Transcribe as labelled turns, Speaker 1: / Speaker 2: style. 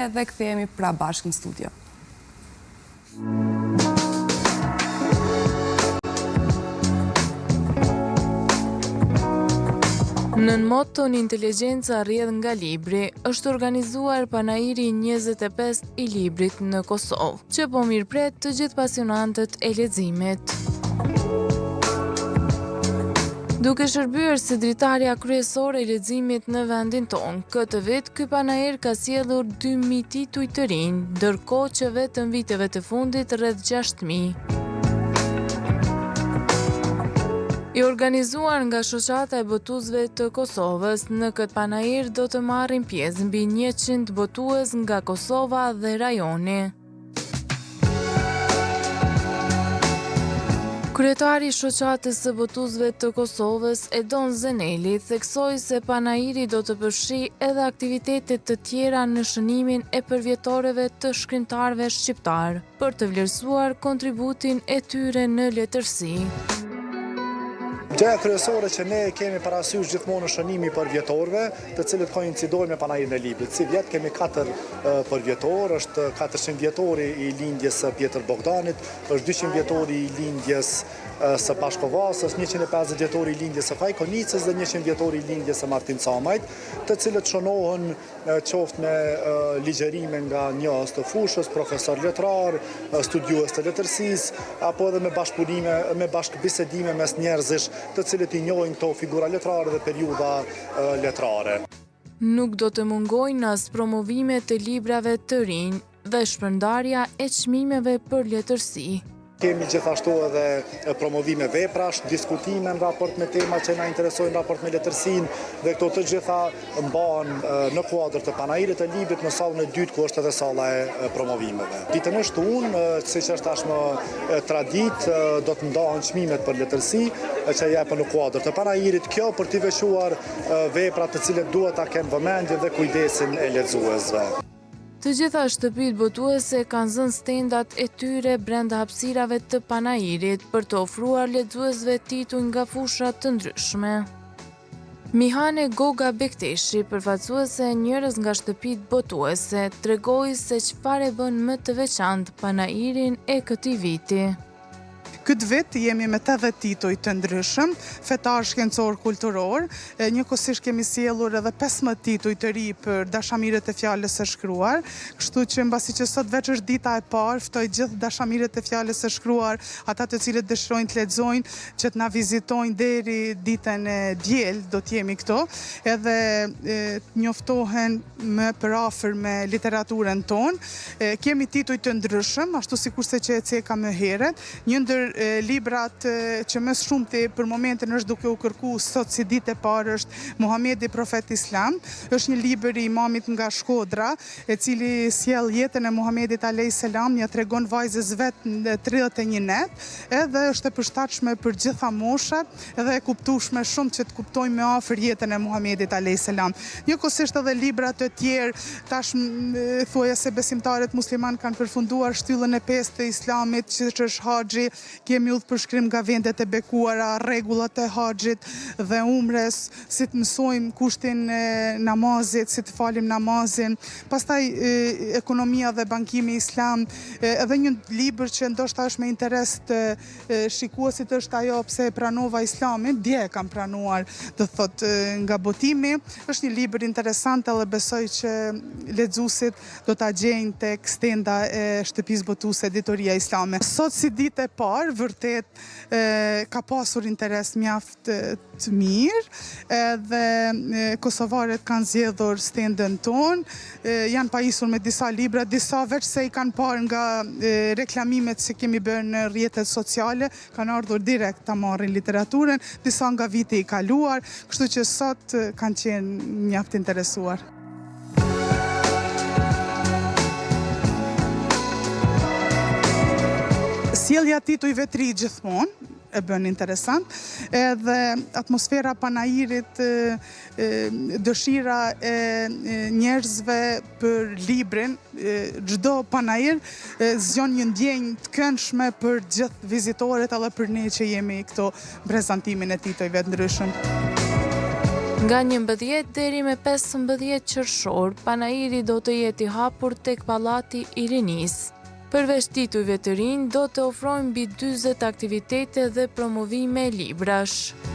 Speaker 1: Dhe kthehemi pra bashkë në studio. Nën moton Inteligjenca rrjedh nga libri, është organizuar panairi 25 i librit në Kosovë, që po mirëpret të gjithë pasionantët e leximit. Duke shërbyer si dritarja kryesore e leximit në vendin tonë, këtë vit ky panair ka sjellur 2000 tituj të rinj, ndërkohë që vetëm viteve të fundit rreth 6000. I organizuar nga Shoqata e Botuesve të Kosovës, në këtë panair do të marrin pjesë mbi 100 botues nga Kosova dhe rajoni. Kryetari i Shoqatës së Botuesve të Kosovës, Edon Zeneli, theksoi se panairi do të përfshijë edhe aktivitete të tjera në shënimin e përvjetorëve të shkrimtarëve shqiptar, për të vlerësuar kontributin e tyre në letërsi.
Speaker 2: Gjëja kryesore që ne kemi parasysh gjithmonë në shënimi i përvjetorëve, të cilët koincidojnë me panairin e librit. Si vjet kemi 4 përvjetor, është 400 vjetori i lindjes së Pjetër Bogdanit, është 200 vjetori i lindjes së Pashkovasës, 150 vjetori i lindjes së Fajkonicës dhe 100 vjetori i lindjes së Martin Camajt, të cilët shënohen qoftë me ligjerime nga njohës të fushës, profesor letrar, studiues të letërsisë, apo edhe me bashkëpunime, me bashkëbisedime mes njerëzish të cilët i njohin këto figura letrare dhe periudha letrare.
Speaker 1: Nuk do të mungojnë as promovime të librave të rinj dhe shpërndarja e çmimeve për letërsi.
Speaker 2: Kemi gjithashtu edhe promovime veprash, diskutime në raport me tema që na interesojnë, raport me letërsinë, dhe këto të gjitha mbahen në kuadër të panairit të librit në sallën e dytë, ku është edhe salla e promovimeve. Ditën e shtunë, siç është tashmë traditë, do të ndahen çmimet për letërsi që jepen në kuadër të panairit, kjo për t'i veçuar veprat të cilët duhet ta kenë vëmendje dhe kujdesin e lexuesve.
Speaker 1: Të gjitha shtëpitë botuese kanë zënë stendat e tyre brenda hapësirave të panairit për të ofruar lexuesve tituj nga fusha të ndryshme. Mihane Goga Bekteshi, përfaqësuese e njërës nga shtëpitë botuese, tregoi se çfarë bën më të veçantë panairin e këtij viti.
Speaker 3: Këtë vit jemi me 80 tituj të ndryshëm, fetar, shkencor, kulturor, njëkohësisht kemi sjellur edhe 15 tituj të ri për dashamirët e fjalës së shkruar, kështu që mbasi që sot veç është dita e parë, ftoj gjithë dashamirët e fjalës së shkruar, ata të cilët dëshirojnë të lexojnë, që të na vizitojnë deri ditën e diel, do të jemi këto, edhe njoftohen më përafër me literaturën tonë. Kemi tituj të ndryshëm, ashtu sikurse që e ceka më herët, një ndër librat që më shumti për momentin është duke u kërku sot si ditë e parë është Muhamedi Profet Islam. Është një libër i imamit nga Shkodra, e cili sjell jetën e Muhamedit alayhis salam, ja tregon vajzës vet në 31 net, edhe është e përshtatshme për gjitha moshat, edhe e kuptueshme shumë që të kuptojmë më afër jetën e Muhamedit alayhis salam. Njëkohësisht edhe libra të tjerë, tash thuaja se besimtarët musliman kanë përfunduar shtyllën e 5 të Islamit, që është haxhi. Kemi udhëpërshkrim nga vendet e bekuara, rregullat e haxhit dhe umres, si të mësojmë kushtin e namazit, si të falim namazin. Pastaj ekonomia dhe bankimi islam, edhe një libër që ndoshta është me interes të shikuesit është ajo pse e pranova Islamin, dje e kam pranuar, do thot nga botimi. Është një libër interesant dhe besoj që lexuesit do ta gjejnë tek stenda e shtëpisë botuese Editoria Islame. Sot si ditë e parë, vërtet ka pasur interes mjaft të mirë, dhe kosovarët kanë zgjedhur stendën tonë, janë pajisur me disa libra, disa veç se i kanë parë nga reklamimet që kemi bërë në rrjetet sociale, kanë ardhur direkt ta marrin literaturën, disa nga viti i kaluar, kështu që sot kanë qenë mjaft interesuar. Sjellja titujve të ri gjithmonë e bën interesant, edhe atmosfera panairit, dëshira e njerëzve për librin, çdo panair zgjon një ndjenjë të këndshme për gjithë vizitorët, edhe për ne që jemi këto prezantimin e titujve të ndryshëm.
Speaker 1: Nga 11 deri me 15 qershor, panajiri do të jetë i hapur tek Pallati i Rinisë. Përveç titujve të rinj, do të ofrojnë mbi 40 aktivitete dhe promovime librash.